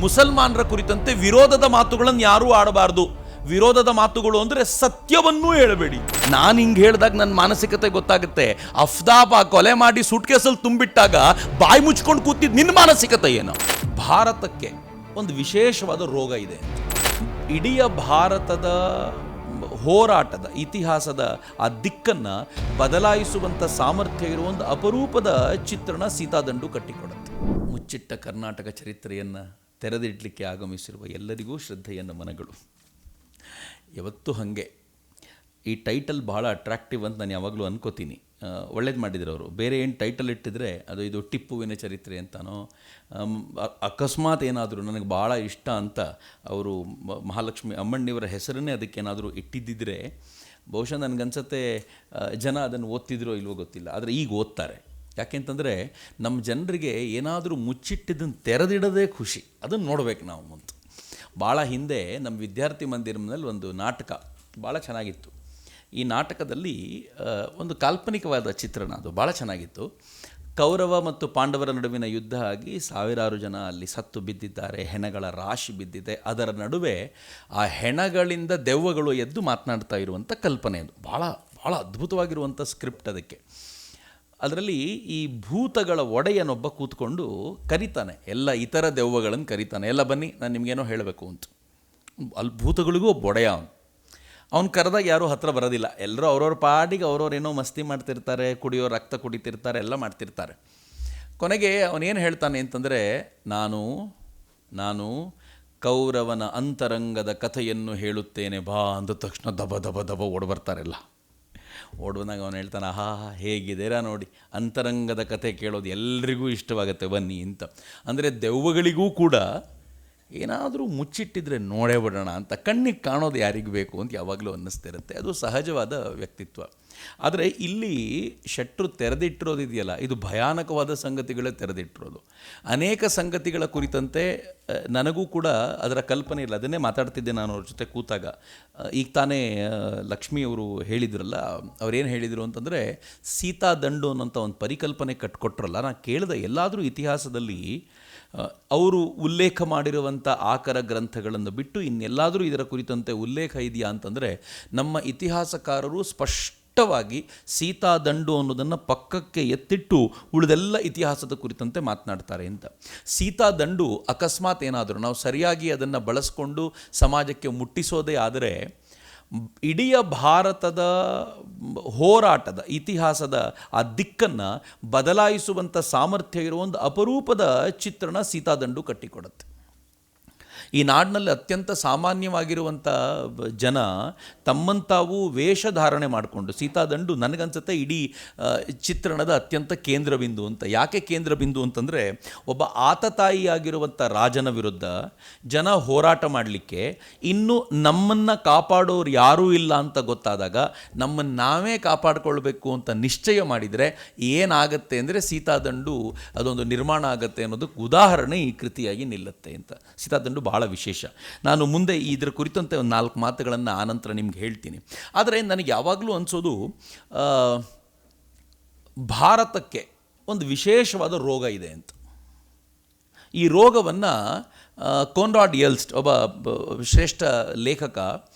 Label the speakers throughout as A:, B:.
A: ಮುಸಲ್ಮಾನರ ಕುರಿತಂತೆ ವಿರೋಧದ ಮಾತುಗಳನ್ನು ಯಾರೂ ಆಡಬಾರ್ದು. ವಿರೋಧದ ಮಾತುಗಳು ಅಂದರೆ ಸತ್ಯವನ್ನೂ ಹೇಳಬೇಡಿ. ನಾನು ಹಿಂಗೆ ಹೇಳಿದಾಗ ನನ್ನ ಮಾನಸಿಕತೆ ಗೊತ್ತಾಗುತ್ತೆ. ಅಫ್ತಾಬ್ ಕೊಲೆ ಮಾಡಿ ಸೂಟ್ಕೇಸಲ್ಲಿ ತುಂಬಿಟ್ಟಾಗ ಬಾಯಿ ಮುಚ್ಕೊಂಡು ಕೂತಿದ್ದು ನಿನ್ನ ಮಾನಸಿಕತೆ ಏನು? ಭಾರತಕ್ಕೆ ಒಂದು ವಿಶೇಷವಾದ ರೋಗ ಇದೆ. ಇಡೀ ಭಾರತದ ಹೋರಾಟದ ಇತಿಹಾಸದ ಆ ದಿಕ್ಕನ್ನು ಬದಲಾಯಿಸುವಂಥ ಸಾಮರ್ಥ್ಯ ಇರುವ ಒಂದು ಅಪರೂಪದ ಚಿತ್ರಣ ಸೀತಾದಂಡು ಕಟ್ಟಿಕೊಡುತ್ತೆ. ಮುಚ್ಚಿಟ್ಟ ಕರ್ನಾಟಕ ಚರಿತ್ರೆಯನ್ನು ತೆರೆದಿಡಲಿಕ್ಕೆ ಆಗಮಿಸಿರುವ ಎಲ್ಲರಿಗೂ ಶ್ರದ್ಧೆಯನ್ನು ಮನಗಳು. ಯಾವತ್ತೂ ಹಾಗೆ ಈ ಟೈಟಲ್ ಭಾಳ ಅಟ್ರಾಕ್ಟಿವ್ ಅಂತ ನಾನು ಯಾವಾಗಲೂ ಅನ್ಕೋತೀನಿ. ಒಳ್ಳೇದು ಮಾಡಿದ್ರು ಅವರು. ಬೇರೆ ಏನು ಟೈಟಲ್ ಇಟ್ಟಿದ್ರೆ ಇದು ಟಿಪ್ಪುವಿನ ಚರಿತ್ರೆ ಅಂತನೋ, ಅಕಸ್ಮಾತ್ ಏನಾದರೂ ನನಗೆ ಭಾಳ ಇಷ್ಟ ಅಂತ ಅವರು ಮಹಾಲಕ್ಷ್ಮಿ ಅಮ್ಮಣ್ಣಿಯವರ ಹೆಸರನ್ನೇ ಅದಕ್ಕೇನಾದರೂ ಇಟ್ಟಿದ್ದಿದ್ರೆ ಬಹುಶಃ ನನಗನ್ಸುತ್ತೆ ಜನ ಅದನ್ನು ಓದ್ತಿದ್ರೋ ಇಲ್ವೋ ಗೊತ್ತಿಲ್ಲ. ಆದರೆ ಈಗ ಓದ್ತಾರೆ. ಯಾಕೆಂತಂದರೆ ನಮ್ಮ ಜನರಿಗೆ ಏನಾದರೂ ಮುಚ್ಚಿಟ್ಟಿದ್ದನ್ನು ತೆರೆದಿಡೋದೇ ಖುಷಿ. ಅದನ್ನು ನೋಡ್ಬೇಕು ನಾವು ಮುಂದೆ. ಭಾಳ ಹಿಂದೆ ನಮ್ಮ ವಿದ್ಯಾರ್ಥಿ ಮಂದಿರದಲ್ಲಿ ಒಂದು ನಾಟಕ ಭಾಳ ಚೆನ್ನಾಗಿತ್ತು. ಈ ನಾಟಕದಲ್ಲಿ ಒಂದು ಕಾಲ್ಪನಿಕವಾದ ಚಿತ್ರಣ, ಅದು ಭಾಳ ಚೆನ್ನಾಗಿತ್ತು. ಕೌರವ ಮತ್ತು ಪಾಂಡವರ ನಡುವಿನ ಯುದ್ಧ ಆಗಿ ಸಾವಿರಾರು ಜನ ಅಲ್ಲಿ ಸತ್ತು ಬಿದ್ದಿದ್ದಾರೆ. ಹೆಣಗಳ ರಾಶಿ ಬಿದ್ದಿದೆ. ಅದರ ನಡುವೆ ಆ ಹೆಣಗಳಿಂದ ದೆವ್ವಗಳು ಎದ್ದು ಮಾತನಾಡ್ತಾ ಇರುವಂಥ ಕಲ್ಪನೆ. ಅದು ಭಾಳ ಭಾಳ ಅದ್ಭುತವಾಗಿರುವಂಥ ಸ್ಕ್ರಿಪ್ಟ್. ಅದಕ್ಕೆ ಅದರಲ್ಲಿ ಈ ಭೂತಗಳ ಒಡೆಯನೊಬ್ಬ ಕೂತ್ಕೊಂಡು ಕರಿತಾನೆ, ಎಲ್ಲ ಇತರ ದೆವ್ವಗಳನ್ನು ಕರಿತಾನೆ. ಎಲ್ಲ ಬನ್ನಿ, ನಾನು ನಿಮಗೇನೋ ಹೇಳಬೇಕು ಅಂತ. ಅಲ್ಲಿ ಭೂತಗಳಿಗೂ ಒಬ್ಬ ಒಡೆಯ ಅವ್ನು ಕರೆದಾಗ ಯಾರೂ ಹತ್ರ ಬರೋದಿಲ್ಲ. ಎಲ್ಲರೂ ಅವ್ರವ್ರ ಪಾಡಿಗೆ ಅವ್ರವ್ರೇನೋ ಮಸ್ತಿ ಮಾಡ್ತಿರ್ತಾರೆ, ಕುಡಿಯೋ ರಕ್ತ ಕುಡಿತಿರ್ತಾರೆ, ಎಲ್ಲ ಮಾಡ್ತಿರ್ತಾರೆ. ಕೊನೆಗೆ ಅವನೇನು ಹೇಳ್ತಾನೆ ಅಂತಂದರೆ, ನಾನು ಕೌರವನ ಅಂತರಂಗದ ಕಥೆಯನ್ನು ಹೇಳುತ್ತೇನೆ ಬಾ ಅಂದ ತಕ್ಷಣ ದಬ ದಬ ದಬ ಓಡ್ಬರ್ತಾರೆಲ್ಲ. ಓಡುವಾಗ ಅವನು ಹೇಳ್ತಾನೆ, ಆಹಾ ಹೇಗಿದ್ದೀರಾ ನೋಡಿ, ಅಂತರಂಗದ ಕಥೆ ಕೇಳೋದು ಎಲ್ರಿಗೂ ಇಷ್ಟವಾಗುತ್ತೆ, ಬನ್ನಿ ಅಂತ. ಅಂದರೆ ದೆವ್ವಗಳಿಗೂ ಕೂಡ ಏನಾದರೂ ಮುಚ್ಚಿಟ್ಟಿದ್ರೆ ನೋಡೇ ಬಿಡೋಣ ಅಂತ ಕಣ್ಣಿಗೆ ಕಾಣೋದು ಯಾರಿಗೂ ಬೇಕು ಅಂತ ಯಾವಾಗಲೂ ಅನ್ನಿಸ್ತಿರುತ್ತೆ. ಅದು ಸಹಜವಾದ ವ್ಯಕ್ತಿತ್ವ. ಆದರೆ ಇಲ್ಲಿ ಶೆಟ್ರು ತೆರೆದಿಟ್ಟಿರೋದಿದೆಯಲ್ಲ, ಇದು ಭಯಾನಕವಾದ ಸಂಗತಿಗಳೇ ತೆರೆದಿಟ್ಟಿರೋದು. ಅನೇಕ ಸಂಗತಿಗಳ ಕುರಿತಂತೆ ನನಗೂ ಕೂಡ ಅದರ ಕಲ್ಪನೆ ಇಲ್ಲ. ಅದನ್ನೇ ಮಾತಾಡ್ತಿದ್ದೆ ನಾನು ಅವ್ರ ಜೊತೆ ಕೂತಾಗ. ಈಗ ತಾನೇ ಲಕ್ಷ್ಮಿಯವರು ಹೇಳಿದ್ರಲ್ಲ, ಅವ್ರೇನು ಹೇಳಿದರು ಅಂತಂದರೆ ಸೀತಾದಂಡು ಅನ್ನೋಂಥ ಒಂದು ಪರಿಕಲ್ಪನೆ ಕಟ್ಕೊಟ್ರಲ್ಲ. ನಾನು ಕೇಳಿದೆ, ಎಲ್ಲಾದರೂ ಇತಿಹಾಸದಲ್ಲಿ ಅವರು ಉಲ್ಲೇಖ ಮಾಡಿರುವಂಥ ಆಕರ ಗ್ರಂಥಗಳನ್ನು ಬಿಟ್ಟು ಇನ್ನೆಲ್ಲಾದರೂ ಇದರ ಕುರಿತಂತೆ ಉಲ್ಲೇಖ ಇದೆಯಾ ಅಂತಂದರೆ ನಮ್ಮ ಇತಿಹಾಸಕಾರರು ಸ್ಪಷ್ಟವಾಗಿ ಸೀತಾದಂಡು ಅನ್ನೋದನ್ನು ಪಕ್ಕಕ್ಕೆ ಎತ್ತಿಟ್ಟು ಉಳಿದೆಲ್ಲ ಇತಿಹಾಸದ ಕುರಿತಂತೆ ಮಾತನಾಡ್ತಾರೆ ಅಂತ. ಸೀತಾದಂಡು ಅಕಸ್ಮಾತ್ ಏನಾದರೂ ನಾವು ಸರಿಯಾಗಿ ಅದನ್ನು ಬಳಸ್ಕೊಂಡು ಸಮಾಜಕ್ಕೆ ಮುಟ್ಟಿಸೋದೇ ಆದರೆ ಇಡೀ ಭಾರತದ ಹೋರಾಟದ ಇತಿಹಾಸದ ಆ ದಿಕ್ಕನ್ನು ಬದಲಾಯಿಸುವಂಥ ಸಾಮರ್ಥ್ಯ ಇರುವ ಒಂದು ಅಪರೂಪದ ಚಿತ್ರಣ ಸೀತಾದಂಡು ಕಟ್ಟಿಕೊಡುತ್ತೆ. ಈ ನಾಡಿನಲ್ಲಿ ಅತ್ಯಂತ ಸಾಮಾನ್ಯವಾಗಿರುವಂಥ ಜನ ತಮ್ಮಂತಾವು ವೇಷಧಾರಣೆ ಮಾಡಿಕೊಂಡು, ಸೀತಾದಂಡು ನನಗನ್ಸುತ್ತೆ ಇಡೀ ಚಿತ್ರಣದ ಅತ್ಯಂತ ಕೇಂದ್ರ ಬಿಂದು ಅಂತ. ಯಾಕೆ ಕೇಂದ್ರ ಬಿಂದು ಅಂತಂದರೆ, ಒಬ್ಬ ಆತತಾಯಿಯಾಗಿರುವಂಥ ರಾಜನ ವಿರುದ್ಧ ಜನ ಹೋರಾಟ ಮಾಡಲಿಕ್ಕೆ ಇನ್ನು ನಮ್ಮನ್ನು ಕಾಪಾಡೋರು ಯಾರೂ ಇಲ್ಲ ಅಂತ ಗೊತ್ತಾದಾಗ ನಮ್ಮನ್ನು ನಾವೇ ಕಾಪಾಡಿಕೊಳ್ಬೇಕು ಅಂತ ನಿಶ್ಚಯ ಮಾಡಿದರೆ ಏನಾಗುತ್ತೆ ಅಂದರೆ ಸೀತಾದಂಡು ಅದೊಂದು ನಿರ್ಮಾಣ ಆಗುತ್ತೆ ಅನ್ನೋದಕ್ಕೆ ಉದಾಹರಣೆ ಈ ಕೃತಿಯಾಗಿ ನಿಲ್ಲುತ್ತೆ ಅಂತ. ಸೀತಾದಂಡು ಭಾಳ ವಿಶೇಷ. ನಾನು ಮುಂದೆ ಇದರ ಕುರಿತಂತೆ ಒಂದು 4 ಮಾತುಗಳನ್ನು ಆನಂತರ ನಿಮ್ಗೆ ಹೇಳ್ತೀನಿ. ಆದರೆ ನನಗೆ ಯಾವಾಗಲೂ ಅನಿಸೋದು ಭಾರತಕ್ಕೆ ಒಂದು ವಿಶೇಷವಾದ ರೋಗ ಇದೆ ಅಂತ. ಈ ರೋಗವನ್ನು ಕೋನ್ರಾಡ್ ಯೆಲ್ಸ್ಟ್ ಒಬ್ಬ ಶ್ರೇಷ್ಠ ಲೇಖಕ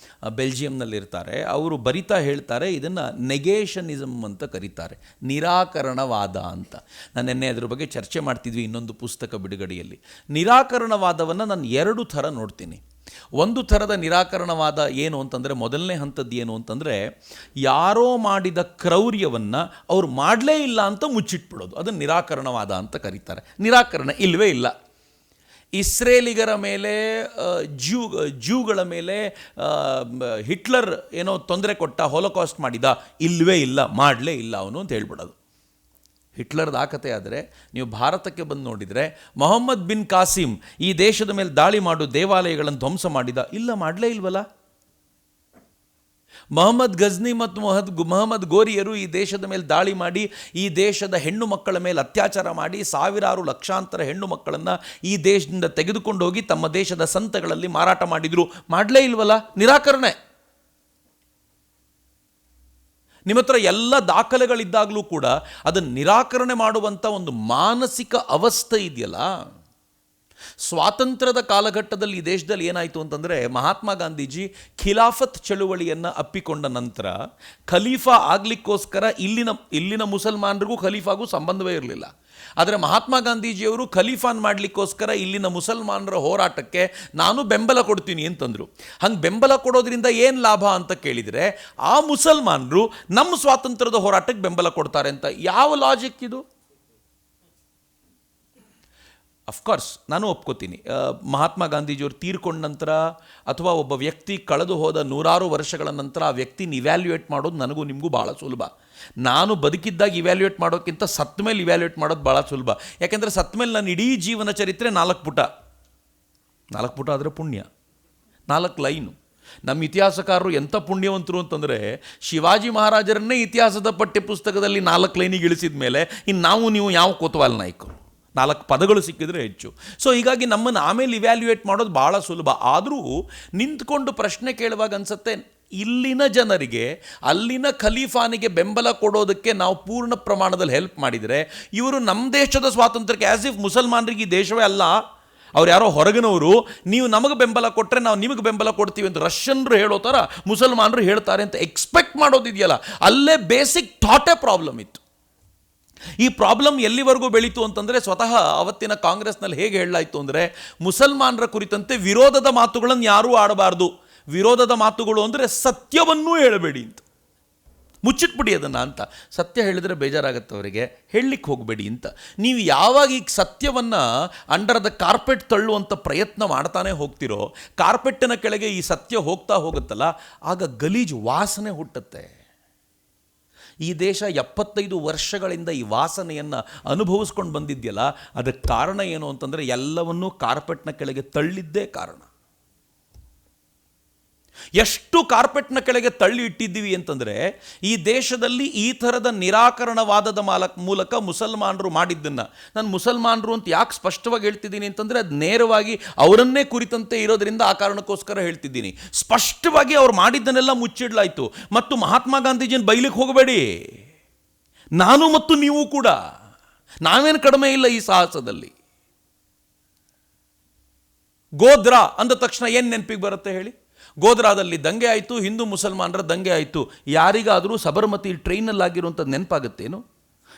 A: ಬೆಲ್ಜಿಯಂನಲ್ಲಿರ್ತಾರೆ. ಅವರು ಬರಿತಾ ಹೇಳ್ತಾರೆ, ಇದನ್ನು ನೆಗೇಷನಿಸಮ್ ಅಂತ ಕರೀತಾರೆ, ನಿರಾಕರಣವಾದ ಅಂತ. ನಾನು ನಿನ್ನೆ ಅದ್ರ ಬಗ್ಗೆ ಚರ್ಚೆ ಮಾಡ್ತಿದ್ವಿ ಇನ್ನೊಂದು ಪುಸ್ತಕ ಬಿಡುಗಡೆಯಲ್ಲಿ. ನಿರಾಕರಣವಾದವನ್ನು ನಾನು 2 ಥರ ನೋಡ್ತೀನಿ. ಒಂದು ಥರದ ನಿರಾಕರಣವಾದ ಏನು ಅಂತಂದರೆ, ಮೊದಲನೇ ಹಂತದ್ದು ಏನು ಅಂತಂದರೆ, ಯಾರೋ ಮಾಡಿದ ಕ್ರೌರ್ಯವನ್ನು ಅವ್ರು ಮಾಡಲೇ ಇಲ್ಲ ಅಂತ ಮುಚ್ಚಿಟ್ಬಿಡೋದು. ಅದನ್ನು ನಿರಾಕರಣವಾದ ಅಂತ ಕರೀತಾರೆ. ನಿರಾಕರಣ ಇಲ್ಲವೇ ಇಲ್ಲ. ಇಸ್ರೇಲಿಗರ ಮೇಲೆ ಜ್ಯೂಗಳ ಮೇಲೆ ಹಿಟ್ಲರ್ ಏನೋ ತೊಂದರೆ ಕೊಟ್ಟ, ಹೊಲೋಕಾಸ್ಟ್ ಮಾಡಿದ, ಇಲ್ಲವೇ ಇಲ್ಲ, ಮಾಡಲೇ ಇಲ್ಲ ಅವನು ಅಂತ ಹೇಳ್ಬಿಡೋದು. ಹಿಟ್ಲರ್ದ ಆ ಕಥೆ ಆದರೆ ನೀವು ಭಾರತಕ್ಕೆ ಬಂದು ನೋಡಿದರೆ ಮೊಹಮ್ಮದ್ ಬಿನ್ ಕಾಸಿಮ್ ಈ ದೇಶದ ಮೇಲೆ ದಾಳಿ ಮಾಡು ದೇವಾಲಯಗಳನ್ನು ಧ್ವಂಸ ಮಾಡಿದ, ಇಲ್ಲ ಮಾಡಲೇ ಇಲ್ವಲ್ಲ. ಮೊಹಮ್ಮದ್ ಗಜ್ನಿ ಮತ್ತು ಮೊಹಮ್ಮದ್ ಗೋರಿಯರು ಈ ದೇಶದ ಮೇಲೆ ದಾಳಿ ಮಾಡಿ ಈ ದೇಶದ ಹೆಣ್ಣು ಮಕ್ಕಳ ಮೇಲೆ ಅತ್ಯಾಚಾರ ಮಾಡಿ ಸಾವಿರಾರು ಲಕ್ಷಾಂತರ ಹೆಣ್ಣು ಮಕ್ಕಳನ್ನು ಈ ದೇಶದಿಂದ ತೆಗೆದುಕೊಂಡು ಹೋಗಿ ತಮ್ಮ ದೇಶದ ಸಂತಗಳಲ್ಲಿ ಮಾರಾಟ ಮಾಡಿದರು, ಮಾಡಲೇ ಇಲ್ವಲ್ಲ. ನಿರಾಕರಣೆ. ನಿಮ್ಮ ಹತ್ರ ಎಲ್ಲ ದಾಖಲೆಗಳಿದ್ದಾಗಲೂ ಕೂಡ ಅದನ್ನು ನಿರಾಕರಣೆ ಮಾಡುವಂಥ ಒಂದು ಮಾನಸಿಕ ಅವಸ್ಥೆ ಇದೆಯಲ್ಲ, ಸ್ವಾತಂತ್ರ್ಯದ ಕಾಲಘಟ್ಟದಲ್ಲಿ ಈ ದೇಶದಲ್ಲಿ ಏನಾಯಿತು ಅಂತಂದರೆ, ಮಹಾತ್ಮ ಗಾಂಧೀಜಿ ಖಿಲಾಫತ್ ಚಳುವಳಿಯನ್ನು ಅಪ್ಪಿಕೊಂಡ ನಂತರ ಖಲೀಫಾ ಆಗಲಿಕ್ಕೋಸ್ಕರ ಇಲ್ಲಿನ ಮುಸಲ್ಮಾನರಿಗೂ ಖಲೀಫಾಗೂ ಸಂಬಂಧವೇ ಇರಲಿಲ್ಲ. ಆದರೆ ಮಹಾತ್ಮ ಗಾಂಧೀಜಿಯವರು ಖಲೀಫಾನ್ ಮಾಡಲಿಕ್ಕೋಸ್ಕರ ಇಲ್ಲಿನ ಮುಸಲ್ಮಾನರ ಹೋರಾಟಕ್ಕೆ ನಾನು ಬೆಂಬಲ ಕೊಡ್ತೀನಿ ಅಂತಂದರು. ಹಂಗೆ ಬೆಂಬಲ ಕೊಡೋದ್ರಿಂದ ಏನು ಲಾಭ ಅಂತ ಕೇಳಿದರೆ, ಆ ಮುಸಲ್ಮಾನರು ನಮ್ಮ ಸ್ವಾತಂತ್ರ್ಯದ ಹೋರಾಟಕ್ಕೆ ಬೆಂಬಲ ಕೊಡ್ತಾರೆ ಅಂತ. ಯಾವ ಲಾಜಿಕ್ ಇದು? ಅಫ್ಕೋರ್ಸ್ ನಾನು ಒಪ್ಕೋತೀನಿ, ಮಹಾತ್ಮ ಗಾಂಧೀಜಿಯವರು ತೀರ್ಕೊಂಡ ನಂತರ ಅಥವಾ ಒಬ್ಬ ವ್ಯಕ್ತಿ ಕಳೆದು ಹೋದ ನೂರಾರು ವರ್ಷಗಳ ನಂತರ ಆ ವ್ಯಕ್ತಿನ ಇವ್ಯಾಲ್ಯೂಯೇಟ್ ಮಾಡೋದು ನನಗೂ ನಿಮಗೂ ಭಾಳ ಸುಲಭ. ನಾನು ಬದುಕಿದ್ದಾಗ ಇವ್ಯಾಲ್ಯೂಯೇಟ್ ಮಾಡೋಕ್ಕಿಂತ ಸತ್ತ ಮೇಲೆ ಇವ್ಯಾಲ್ಯೂಯೇಟ್ ಮಾಡೋದು ಭಾಳ ಸುಲಭ. ಯಾಕೆಂದರೆ ಸತ್ತ ಮೇಲೆ ನನ್ನ ಇಡೀ ಜೀವನ ಚರಿತ್ರೆ 4 ಪುಟ ಆದರೆ ಪುಣ್ಯ, 4 ಲೈನು. ನಮ್ಮ ಇತಿಹಾಸಕಾರರು ಎಂಥ ಪುಣ್ಯವಂತರು ಅಂತಂದರೆ, ಶಿವಾಜಿ ಮಹಾರಾಜರನ್ನೇ ಇತಿಹಾಸದ ಪಠ್ಯಪುಸ್ತಕದಲ್ಲಿ 4 ಲೈನಿಗೆ ಇಳಿಸಿದ ಮೇಲೆ ಇನ್ನು ನೀವು ಯಾವ ಕೊತ್ವಾಲ್ ನಾಯಕರು, 4 ಪದಗಳು ಸಿಕ್ಕಿದ್ರೆ ಹೆಚ್ಚು. ಸೊ ಹೀಗಾಗಿ ನಮ್ಮನ್ನು ಆಮೇಲೆ ಇವ್ಯಾಲ್ಯೂಯೇಟ್ ಮಾಡೋದು ಭಾಳ ಸುಲಭ. ಆದರೂ ನಿಂತ್ಕೊಂಡು ಪ್ರಶ್ನೆ ಕೇಳುವಾಗ ಅನಿಸುತ್ತೆ, ಇಲ್ಲಿನ ಜನರಿಗೆ ಅಲ್ಲಿನ ಖಲೀಫಾನಿಗೆ ಬೆಂಬಲ ಕೊಡೋದಕ್ಕೆ ನಾವು ಪೂರ್ಣ ಪ್ರಮಾಣದಲ್ಲಿ ಹೆಲ್ಪ್ ಮಾಡಿದರೆ, ಇವರು ನಮ್ಮ ದೇಶದ ಸ್ವಾತಂತ್ರ್ಯಕ್ಕೆ ಆ್ಯಸ್ ಇಫ್ ಮುಸಲ್ಮಾನರಿಗೆ ಈ ದೇಶವೇ ಅಲ್ಲ, ಅವ್ರು ಯಾರೋ ಹೊರಗಿನವರು, ನೀವು ನಮಗೆ ಬೆಂಬಲ ಕೊಟ್ಟರೆ ನಾವು ನಿಮಗೆ ಬೆಂಬಲ ಕೊಡ್ತೀವಿ ಅಂತ ರಷ್ಯನ್ರು ಹೇಳೋ ಥರ ಮುಸಲ್ಮಾನರು ಹೇಳ್ತಾರೆ ಅಂತ ಎಕ್ಸ್ಪೆಕ್ಟ್ ಮಾಡೋದಿದೆಯಲ್ಲ, ಅಲ್ಲೇ ಬೇಸಿಕ್ ಥಾಟೇ ಪ್ರಾಬ್ಲಮ್ ಇತ್ತು. ಈ ಪ್ರಾಬ್ಲಮ್ ಎಲ್ಲಿವರೆಗೂ ಬೆಳೀತು ಅಂತಂದರೆ, ಸ್ವತಃ ಅವತ್ತಿನ ಕಾಂಗ್ರೆಸ್ನಲ್ಲಿ ಹೇಗೆ ಹೇಳಲಾಯಿತು ಅಂದರೆ, ಮುಸಲ್ಮಾನರ ಕುರಿತಂತೆ ವಿರೋಧದ ಮಾತುಗಳನ್ನು ಯಾರೂ ಆಡಬಾರ್ದು, ವಿರೋಧದ ಮಾತುಗಳು ಅಂದರೆ ಸತ್ಯವನ್ನೂ ಹೇಳಬೇಡಿ ಅಂತ, ಮುಚ್ಚಿಟ್ಬಿಡಿ ಅದನ್ನು ಅಂತ. ಸತ್ಯ ಹೇಳಿದರೆ ಬೇಜಾರಾಗುತ್ತೆ ಅವರಿಗೆ, ಹೇಳಲಿಕ್ಕೆ ಹೋಗಬೇಡಿ ಅಂತ. ನೀವು ಯಾವಾಗ ಈ ಸತ್ಯವನ್ನು ಅಂಡರ್ ದ ಕಾರ್ಪೆಟ್ ತಳ್ಳುವಂಥ ಪ್ರಯತ್ನ ಮಾಡ್ತಾನೆ ಹೋಗ್ತಿರೋ, ಕಾರ್ಪೆಟ್ಟಿನ ಕೆಳಗೆ ಈ ಸತ್ಯ ಹೋಗ್ತಾ ಹೋಗುತ್ತಲ್ಲ, ಆಗ ಗಲೀಜು ವಾಸನೆ ಹುಟ್ಟುತ್ತೆ. ಈ ದೇಶ 75 ವರ್ಷಗಳಿಂದ ಈ ವಾಸನೆಯನ್ನು ಅನುಭವಿಸ್ಕೊಂಡು ಬಂದಿದೆಯಲ್ಲ, ಅದಕ್ಕೆ ಕಾರಣ ಏನು ಅಂತಂದರೆ, ಎಲ್ಲವನ್ನೂ ಕಾರ್ಪೆಟ್ನ ಕೆಳಗೆ ತಳ್ಳಿದ್ದೇ ಕಾರಣ. ಎಷ್ಟು ಕಾರ್ಪೆಟ್ನ ಕೆಳಗೆ ತಳ್ಳಿ ಇಟ್ಟಿದ್ದೀವಿ ಅಂತಂದರೆ, ಈ ದೇಶದಲ್ಲಿ ಈ ಥರದ ನಿರಾಕರಣವಾದದ ಮೂಲಕ ಮುಸಲ್ಮಾನರು ಮಾಡಿದ್ದನ್ನು, ನಾನು ಮುಸಲ್ಮಾನರು ಅಂತ ಯಾಕೆ ಸ್ಪಷ್ಟವಾಗಿ ಹೇಳ್ತಿದ್ದೀನಿ ಅಂತಂದರೆ, ಅದು ನೇರವಾಗಿ ಅವರನ್ನೇ ಕುರಿತಂತೆ ಇರೋದರಿಂದ ಆ ಕಾರಣಕ್ಕೋಸ್ಕರ ಹೇಳ್ತಿದ್ದೀನಿ. ಸ್ಪಷ್ಟವಾಗಿ ಅವ್ರು ಮಾಡಿದ್ದನ್ನೆಲ್ಲ ಮುಚ್ಚಿಡ್ಲಾಯಿತು. ಮತ್ತು ಮಹಾತ್ಮ ಗಾಂಧೀಜಿನ ಬೈಲಿಕ್ಕೆ ಹೋಗಬೇಡಿ, ನಾನು ಮತ್ತು ನೀವು ಕೂಡ ನಾವೇನು ಕಡಿಮೆ ಇಲ್ಲ ಈ ಸಾಹಸದಲ್ಲಿ. ಗೋಧ್ರಾ ಅಂದ ತಕ್ಷಣ ಏನು ನೆನಪಿಗೆ ಬರುತ್ತೆ ಹೇಳಿ? ಗೋಧ್ರಾದಲ್ಲಿ ದಂಗೆ ಆಯಿತು, ಹಿಂದೂ ಮುಸಲ್ಮಾನರ ದಂಗೆ ಆಯಿತು. ಯಾರಿಗಾದರೂ ಸಬರ್ಮತಿ ಟ್ರೈನಲ್ಲಾಗಿರುವಂಥದ್ದು ನೆನಪಾಗುತ್ತೇನು?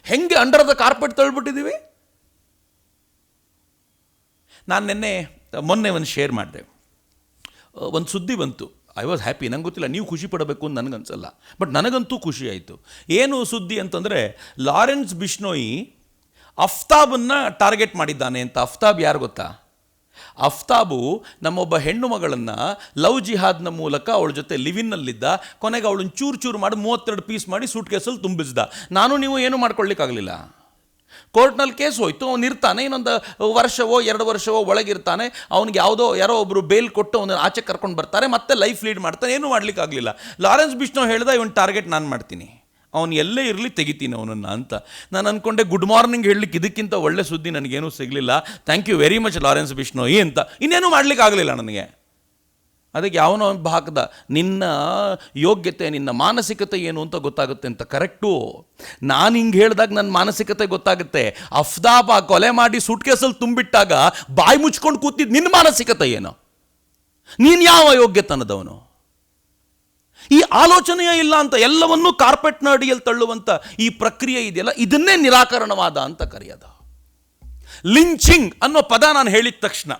A: ಹೆಂಗೆ ಅಂಡರ್ ದ ಕಾರ್ಪೆಟ್ ತಳ್ಳಿಬಿಟ್ಟಿದ್ದೀವಿ. ನಾನು ಮೊನ್ನೆ ಒಂದು ಶೇರ್ ಮಾಡಿದೆ, ಒಂದು ಸುದ್ದಿ ಬಂತು. I was happy. ನಂಗೆ ಗೊತ್ತಿಲ್ಲ ನೀವು ಖುಷಿ ಪಡಬೇಕು ಅಂತ ನನಗನ್ಸಲ್ಲ, ಬಟ್ ನನಗಂತೂ ಖುಷಿ ಆಯಿತು. ಏನು ಸುದ್ದಿ ಅಂತಂದರೆ, ಲಾರೆನ್ಸ್ ಬಿಷ್ಣೋಯಿ ಅಫ್ತಾಬನ್ನು ಟಾರ್ಗೆಟ್ ಮಾಡಿದ್ದಾನೆ ಅಂತ. ಅಫ್ತಾಬ್ ಯಾರು ಗೊತ್ತಾ? ಅಫ್ತಾಬು ನಮ್ಮೊಬ್ಬ ಹೆಣ್ಣು ಮಗಳನ್ನು ಲವ್ ಜಿಹಾದ್ನ ಮೂಲಕ ಅವಳ ಜೊತೆ ಲಿವಿನ್ನಲ್ಲಿದ್ದ, ಕೊನೆಗೆ ಅವಳನ್ನು ಚೂರು ಮಾಡಿ 32 ಪೀಸ್ ಮಾಡಿ ಸೂಟ್ ಕೇಸಲ್ಲಿ ತುಂಬಿಸ್ದ. ನಾನು ನೀವು ಏನೂ ಮಾಡ್ಕೊಳ್ಳಿಕ್ಕಾಗಲಿಲ್ಲ. ಕೋರ್ಟ್ನಲ್ಲಿ ಕೇಸ್ ಹೋಯ್ತು, ಅವನು ಇರ್ತಾನೆ, ಇನ್ನೊಂದು ವರ್ಷವೋ 2 ವರ್ಷವೋ ಒಳಗಿರ್ತಾನೆ. ಅವನಿಗೆ ಯಾರೋ ಒಬ್ಬರು ಬೇಲ್ ಕೊಟ್ಟು ಅವನ ಆಚೆ ಕರ್ಕೊಂಡು ಬರ್ತಾರೆ, ಮತ್ತೆ ಲೈಫ್ ಲೀಡ್ ಮಾಡ್ತಾನೆ. ಏನೂ ಮಾಡಲಿಕ್ಕಾಗಲಿಲ್ಲ. ಲಾರೆನ್ಸ್ ಬಿಷ್ಣೋ ಹೇಳ್ದ, ಇವನ್ ಟಾರ್ಗೆಟ್ ನಾನು ಮಾಡ್ತೀನಿ, ಅವನು ಎಲ್ಲೇ ಇರಲಿ ತೆಗಿತೀನಿ ಅವನನ್ನು ಅಂತ. ನಾನು ಅಂದ್ಕೊಂಡೆ, ಗುಡ್ ಮಾರ್ನಿಂಗ್ ಹೇಳಲಿಕ್ಕೆ ಇದಕ್ಕಿಂತ ಒಳ್ಳೆ ಸುದ್ದಿ ನನಗೇನೂ ಸಿಗಲಿಲ್ಲ. Thank you very much Lawrence Bishnoi ಅಂತ. ಇನ್ನೇನು ಮಾಡಲಿಕ್ಕೆ ಆಗಲಿಲ್ಲ ನನಗೆ. ಅದಕ್ಕೆ ಯಾವನೋ ಹಾಕದ, ನಿನ್ನ ಯೋಗ್ಯತೆ, ನಿನ್ನ ಮಾನಸಿಕತೆ ಏನು ಅಂತ ಗೊತ್ತಾಗುತ್ತೆ ಅಂತ. ಕರೆಕ್ಟು, ನಾನು ಹಿಂಗೆ ಹೇಳಿದಾಗ ನನ್ನ ಮಾನಸಿಕತೆ ಗೊತ್ತಾಗುತ್ತೆ. ಅಫ್ತಾಬ್ ಕೊಲೆ ಮಾಡಿ ಸೂಟ್ ಕೇಸಲ್ಲಿ ತುಂಬಿಟ್ಟಾಗ ಬಾಯಿ ಮುಚ್ಕೊಂಡು ಕೂತಿದ್ದು ನಿನ್ನ ಮಾನಸಿಕತೆ ಏನು? ನೀನು ಯಾವ ಯೋಗ್ಯತನದವನು? ಈ ಆಲೋಚನೆಯೇ ಇಲ್ಲ ಅಂತ ಎಲ್ಲವನ್ನೂ ಕಾರ್ಪೆಟ್ನ ಅಡಿಯಲ್ಲಿ ತಳ್ಳುವಂಥ ಈ ಪ್ರಕ್ರಿಯೆ ಇದೆಯಲ್ಲ, ಇದನ್ನೇ ನಿರಾಕರಣವಾದ ಅಂತ ಕರೆಯೋದು. ಲಿಂಚಿಂಗ್ ಅನ್ನೋ ಪದ ನಾನು ಹೇಳಿದ ತಕ್ಷಣ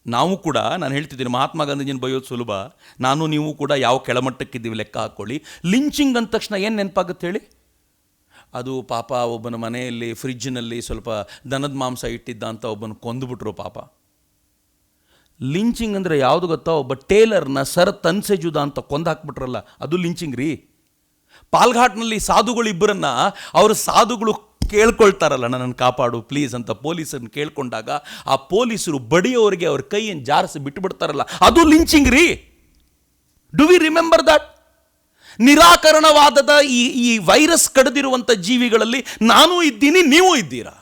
A: ನಾವು ಕೂಡ, ನಾನು ಹೇಳ್ತಿದ್ದೀನಿ, ಮಹಾತ್ಮ ಗಾಂಧೀಜಿನ ಬೈಯೋದು ಸುಲಭ, ನಾನು ನೀವು ಕೂಡ ಯಾವ ಕೆಳಮಟ್ಟಕ್ಕಿದ್ದೀವಿ ಲೆಕ್ಕ ಹಾಕ್ಕೊಳ್ಳಿ. ಲಿಂಚಿಂಗ್ ಅಂದ ತಕ್ಷಣ ಏನು ನೆನಪಾಗುತ್ತೆ ಹೇಳಿ? ಅದು ಪಾಪ ಒಬ್ಬನ ಮನೆಯಲ್ಲಿ ಫ್ರಿಜ್ಜಿನಲ್ಲಿ ಸ್ವಲ್ಪ ದನದ ಮಾಂಸ ಇಟ್ಟಿದ್ದ ಅಂತ ಒಬ್ಬನ ಕೊಂದುಬಿಟ್ರು ಪಾಪ. ಲಿಂಚಿಂಗ್ ಅಂದರೆ ಯಾವುದು ಗೊತ್ತಾ? ಒಬ್ಬ ಟೇಲರ್ನ ಸರ್ ತನ್ಸೆಜುದ ಅಂತ ಕೊಂದು ಹಾಕ್ಬಿಟ್ರಲ್ಲ, ಅದು ಲಿಂಚಿಂಗ್ ರೀ. ಪಾಲ್ಘಾಟ್ನಲ್ಲಿ ಸಾಧುಗಳಿಬ್ಬರನ್ನ ಸಾಧುಗಳು ಕೇಳ್ಕೊಳ್ತಾರಲ್ಲ, ನನ್ನನ್ನು ಕಾಪಾಡು ಪ್ಲೀಸ್ ಅಂತ ಪೊಲೀಸರನ್ನು ಕೇಳ್ಕೊಂಡಾಗ ಆ ಪೊಲೀಸರು ಬಡಿಯೋರಿಗೆ ಅವ್ರ ಕೈಯನ್ನು ಜಾರಿಸಿ ಬಿಟ್ಟುಬಿಡ್ತಾರಲ್ಲ, ಅದು ಲಿಂಚಿಂಗ್ ರೀ. Do we remember that? ನಿರಾಕರಣವಾದದ ಈ ವೈರಸ್ ಕಡಿದಿರುವಂಥ ಜೀವಿಗಳಲ್ಲಿ ನಾನೂ ಇದ್ದೀನಿ, ನೀವು ಇದ್ದೀರಾ.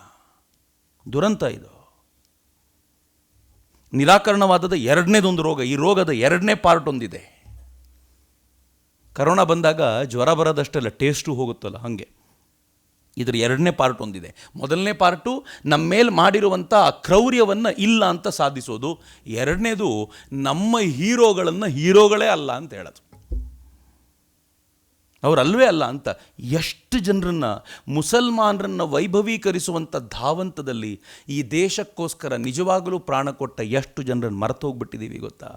A: ದುರಂತ ಇದು. ನಿರಾಕರಣವಾದದ ಎರಡನೇದೊಂದು ರೋಗ. ಈ ರೋಗದ 2ನೇ ಪಾರ್ಟ್ ಒಂದಿದೆ. ಕರೋನಾ ಬಂದಾಗ ಜ್ವರ ಬರೋದಷ್ಟೆಲ್ಲ ಟೇಸ್ಟು ಹೋಗುತ್ತಲ್ಲ, ಹಾಗೆ ಇದರ ಎರಡನೇ ಪಾರ್ಟ್ ಒಂದಿದೆ. ಮೊದಲನೇ ಪಾರ್ಟು ನಮ್ಮ ಮೇಲೆ ಮಾಡಿರುವಂಥ ಕ್ರೌರ್ಯವನ್ನು ಇಲ್ಲ ಅಂತ ಸಾಧಿಸೋದು. ಎರಡನೇದು ನಮ್ಮ ಹೀರೋಗಳನ್ನು ಹೀರೋಗಳೇ ಅಲ್ಲ ಅಂತ ಹೇಳೋದು, ಅವರಲ್ವೇ ಅಲ್ಲ ಅಂತ. ಎಷ್ಟು ಜನರನ್ನು, ಮುಸಲ್ಮಾನರನ್ನು ವೈಭವೀಕರಿಸುವಂಥ ಧಾವಂತದಲ್ಲಿ ಈ ದೇಶಕ್ಕೋಸ್ಕರ ನಿಜವಾಗಲೂ ಪ್ರಾಣ ಕೊಟ್ಟ ಎಷ್ಟು ಜನರನ್ನು ಮರೆತು ಹೋಗ್ಬಿಟ್ಟಿದ್ದೀವಿ ಗೊತ್ತಾ.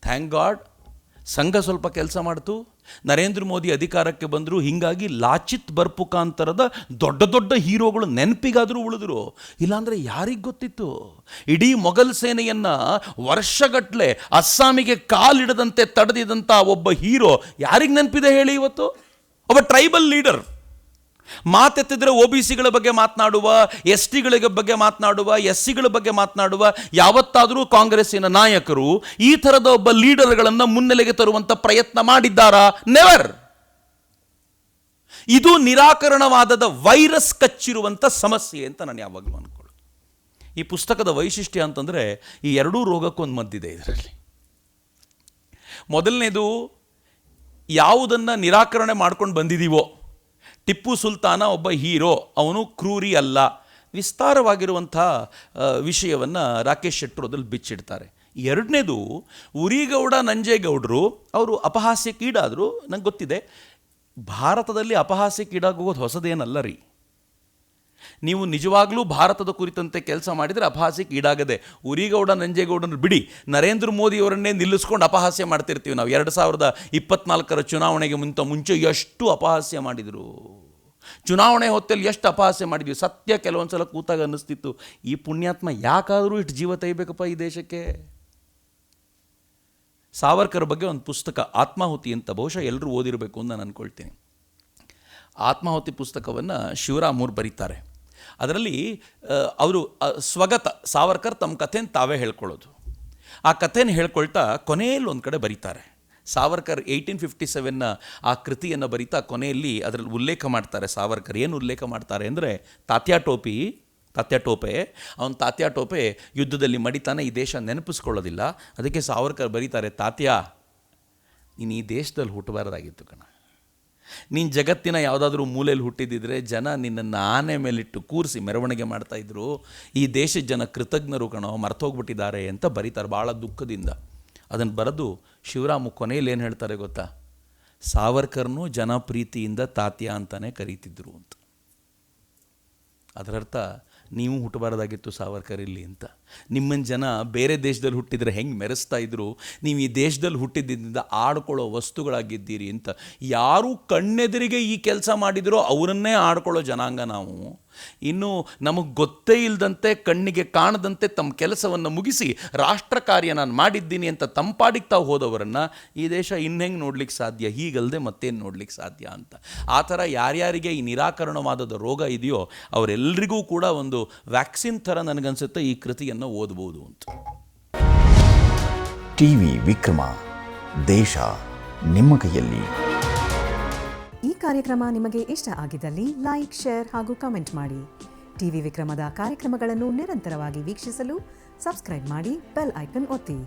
A: ಥ್ಯಾಂಕ್ ಗಾಡ್ ಸಂಘ ಸ್ವಲ್ಪ ಕೆಲಸ ಮಾಡ್ತು, ನರೇಂದ್ರ ಮೋದಿ ಅಧಿಕಾರಕ್ಕೆ ಬಂದರು. ಹೀಗಾಗಿ ಲಾಚಿತ್ ಬರ್ಪುಕಾಂತರದ ದೊಡ್ಡ ದೊಡ್ಡ ಹೀರೋಗಳು ನೆನಪಿಗಾದರೂ ಉಳಿದ್ರು. ಇಲ್ಲಾಂದರೆ ಯಾರಿಗೆ ಗೊತ್ತಿತ್ತು? ಇಡೀ ಮೊಘಲ್ ಸೇನೆಯನ್ನು ವರ್ಷಗಟ್ಟಲೆ ಅಸ್ಸಾಮಿಗೆ ಕಾಲಿಡದಂತೆ ತಡೆದಿದ್ದಂಥ ಒಬ್ಬ ಹೀರೋ ಯಾರಿಗೆ ನೆನಪಿದೆ ಹೇಳಿ ಇವತ್ತು? ಒಬ್ಬ ಟ್ರೈಬಲ್ ಲೀಡರ್. ಮಾತೆತ್ತಿದ್ರೆ ಒ ಬಿ ಸಿಗಳ ಬಗ್ಗೆ ಮಾತನಾಡುವ, ಎಸ್ ಟಿಗಳ ಬಗ್ಗೆ ಮಾತನಾಡುವ, ಎಸ್ ಸಿಗಳ ಬಗ್ಗೆ ಮಾತನಾಡುವ ಯಾವತ್ತಾದರೂ ಕಾಂಗ್ರೆಸ್ಸಿನ ನಾಯಕರು ಈ ಥರದ ಒಬ್ಬ ಲೀಡರ್ಗಳನ್ನು ಮುನ್ನೆಲೆಗೆ ತರುವಂಥ ಪ್ರಯತ್ನ ಮಾಡಿದ್ದಾರಾ? ನೆವರ್. ಇದು ನಿರಾಕರಣವಾದದ ವೈರಸ್ ಕಚ್ಚಿರುವಂಥ ಸಮಸ್ಯೆ ಅಂತ ನಾನು ಯಾವಾಗಲೂ ಅಂದ್ಕೊಳ್ಳೋದು. ಈ ಪುಸ್ತಕದ ವೈಶಿಷ್ಟ್ಯ ಅಂತಂದರೆ ಈ ಎರಡೂ ರೋಗಕ್ಕೊಂದು ಮದ್ದಿದೆ ಇದರಲ್ಲಿ. ಮೊದಲನೇದು, ಯಾವುದನ್ನು ನಿರಾಕರಣೆ ಮಾಡ್ಕೊಂಡು ಬಂದಿದ್ದೀವೋ, ಟಿಪ್ಪು ಸುಲ್ತಾನ ಒಬ್ಬ ಹೀರೋ, ಅವನು ಕ್ರೂರಿ ಅಲ್ಲ, ವಿಸ್ತಾರವಾಗಿರುವಂಥ ವಿಷಯವನ್ನು ರಾಕೇಶ್ ಶೆಟ್ಟರು ಅದ್ರಲ್ಲಿ ಬಿಚ್ಚಿಡ್ತಾರೆ. ಎರಡನೇದು, ಉರಿಗೌಡ ನಂಜೇಗೌಡರು ಅವರು ಅಪಹಾಸ್ಯಕ್ಕೀಡಾದರು. ನಂಗೆ ಗೊತ್ತಿದೆ, ಭಾರತದಲ್ಲಿ ಅಪಹಾಸ್ಯಕ್ಕೀಡಾಗೋದು ಹೊಸದೇನಲ್ಲ ರೀ. ನೀವು ನಿಜವಾಗ್ಲೂ ಭಾರತದ ಕುರಿತಂತೆ ಕೆಲಸ ಮಾಡಿದರೆ ಅಪಹಾಸ್ಯಕ್ಕೆ ಈಡಾಗದೆ. ಉರಿಗೌಡ ನಂಜೇಗೌಡನ ಬಿಡಿ, ನರೇಂದ್ರ ಮೋದಿಯವರನ್ನೇ ನಿಲ್ಲಿಸ್ಕೊಂಡು ಅಪಹಾಸ್ಯ ಮಾಡ್ತಿರ್ತೀವಿ ನಾವು. 2024 ಚುನಾವಣೆಗೆ ಮುಂಚೆ ಎಷ್ಟು ಅಪಹಾಸ್ಯ ಮಾಡಿದರು, ಚುನಾವಣೆ ಹೊತ್ತಲ್ಲಿ ಎಷ್ಟು ಅಪಹಾಸ್ಯ ಮಾಡಿದ್ವಿ. ಸತ್ಯ ಕೆಲವೊಂದು ಸಲ ಕೂತಾಗ ಅನ್ನಿಸ್ತಿತ್ತು, ಈ ಪುಣ್ಯಾತ್ಮ ಯಾಕಾದರೂ ಇಷ್ಟು ಜೀವ ತೆಗಿಬೇಕಪ್ಪ ಈ ದೇಶಕ್ಕೆ. ಸಾವರ್ಕರ್ ಬಗ್ಗೆ ಒಂದು ಪುಸ್ತಕ ಆತ್ಮಾಹುತಿ ಅಂತ ಬಹುಶಃ ಎಲ್ಲರೂ ಓದಿರಬೇಕು ಅಂತ ನಾನು ಅಂದ್ಕೊಳ್ತೀನಿ. ಆತ್ಮಾಹುತಿ ಪುಸ್ತಕವನ್ನು ಶಿವರಾಮ್ ಅವ್ರು ಬರೀತಾರೆ. ಅದರಲ್ಲಿ ಅವರು ಸ್ವಗತ ಸಾವರ್ಕರ್ ತಮ್ಮ ಕಥೆನ ತಾವೇ ಹೇಳ್ಕೊಳ್ಳೋದು. ಆ ಕಥೆನ ಹೇಳ್ಕೊಳ್ತಾ ಕೊನೆಯಲ್ಲಿ ಒಂದು ಕಡೆ ಬರೀತಾರೆ. ಸಾವರ್ಕರ್ 1857ನ ಆ ಕೃತಿಯನ್ನು ಬರೀತಾ ಕೊನೆಯಲ್ಲಿ ಅದರಲ್ಲಿ ಉಲ್ಲೇಖ ಮಾಡ್ತಾರೆ. ಸಾವರ್ಕರ್ ಏನು ಉಲ್ಲೇಖ ಮಾಡ್ತಾರೆ ಅಂದರೆ, ತಾತ್ಯಾ ಟೋಪೆ ಅವನ ತಾತ್ಯಾ ಟೋಪೆ ಯುದ್ಧದಲ್ಲಿ ಮಡಿತಾನೆ, ಈ ದೇಶ ನೆನಪಿಸ್ಕೊಳ್ಳೋದಿಲ್ಲ. ಅದಕ್ಕೆ ಸಾವರ್ಕರ್ ಬರೀತಾರೆ, ತಾತ್ಯಾ ನೀನು ಈ ದೇಶದಲ್ಲಿ ಹುಟ್ಟಬಾರ್ದಾಗಿತ್ತು ಕಣ. ನೀನು ಜಗತ್ತಿನ ಯಾವುದಾದ್ರೂ ಮೂಲೆಯಲ್ಲಿ ಹುಟ್ಟಿದ್ದಿದ್ರೆ ಜನ ನಿನ್ನನ್ನು ಆನೆ ಮೇಲಿಟ್ಟು ಕೂರಿಸಿ ಮೆರವಣಿಗೆ ಮಾಡ್ತಾಯಿದ್ರು. ಈ ದೇಶದ ಜನ ಕೃತಜ್ಞರು ಕಣೋ, ಮರ್ತೋಗ್ಬಿಟ್ಟಿದ್ದಾರೆ ಅಂತ ಬರೀತಾರೆ ಭಾಳ ದುಃಖದಿಂದ. ಅದನ್ನು ಬರೆದು ಶಿವರಾಮು ಕೊನೆಯಲ್ಲಿ ಏನು ಹೇಳ್ತಾರೆ ಗೊತ್ತಾ? ಸಾವರ್ಕರ್ನೂ ಜನಪ್ರೀತಿಯಿಂದ ತಾತ್ಯಾ ಅಂತಲೇ ಕರೀತಿದ್ರು ಅಂತ. ಅದರರ್ಥ ನೀವು ಹುಟ್ಟಬಾರ್ದಾಗಿತ್ತು ಸಾವರ್ಕರ್ ಇಲ್ಲಿ ಅಂತ. ನಿಮ್ಮನ್ನು ಜನ ಬೇರೆ ದೇಶದಲ್ಲಿ ಹುಟ್ಟಿದರೆ ಹೆಂಗೆ ಮೆರೆಸ್ತಾ ಇದ್ರು, ನೀವು ಈ ದೇಶದಲ್ಲಿ ಹುಟ್ಟಿದ್ದರಿಂದ ಆಡ್ಕೊಳ್ಳೋ ವಸ್ತುಗಳಾಗಿದ್ದೀರಿ ಅಂತ. ಯಾರು ಕಣ್ಣೆದುರಿಗೆ ಈ ಕೆಲಸ ಮಾಡಿದರೋ ಅವರನ್ನೇ ಆಡ್ಕೊಳ್ಳೋ ಜನಾಂಗ ನಾವು. ಇನ್ನು ನಮಗೆ ಗೊತ್ತೇ ಇಲ್ಲದಂತೆ, ಕಣ್ಣಿಗೆ ಕಾಣದಂತೆ ತಮ್ಮ ಕೆಲಸವನ್ನು ಮುಗಿಸಿ ರಾಷ್ಟ್ರ ಕಾರ್ಯ ನಾನು ಮಾಡಿದ್ದೀನಿ ಅಂತ ತಂಪಾಡಿಗೆ ತಾವು ಹೋದವರನ್ನು ಈ ದೇಶ ಇನ್ನೆಂಗೆ ನೋಡ್ಲಿಕ್ಕೆ ಸಾಧ್ಯ? ಹೀಗಲ್ಲದೆ ಮತ್ತೇನು ನೋಡ್ಲಿಕ್ಕೆ ಸಾಧ್ಯ ಅಂತ. ಆ ಥರ ಯಾರ್ಯಾರಿಗೆ ಈ ನಿರಾಕರಣವಾದದ ರೋಗ ಇದೆಯೋ ಅವರೆಲ್ಲರಿಗೂ ಕೂಡ ಒಂದು ವ್ಯಾಕ್ಸಿನ್ ಥರ ನನಗನ್ಸುತ್ತೆ ಈ ಕೃತಿಯನ್ನು ಓದ್ಬೋದು ಅಂತ.
B: ಟಿವಿ ವಿಕ್ರಮ, ದೇಶ ನಿಮ್ಮ ಕೈಯಲ್ಲಿ.
C: ಈ ಕಾರ್ಯಕ್ರಮ ನಿಮಗೆ ಇಷ್ಟ ಆಗಿದ್ದಲ್ಲಿ ಲೈಕ್, ಶೇರ್ ಹಾಗೂ ಕಮೆಂಟ್ ಮಾಡಿ. ಟಿವಿ ವಿಕ್ರಮದ ಕಾರ್ಯಕ್ರಮಗಳನ್ನು ನಿರಂತರವಾಗಿ ವೀಕ್ಷಿಸಲು ಸಬ್ಸ್ಕ್ರೈಬ್ ಮಾಡಿ, ಬೆಲ್ ಐಕನ್ ಒತ್ತಿ.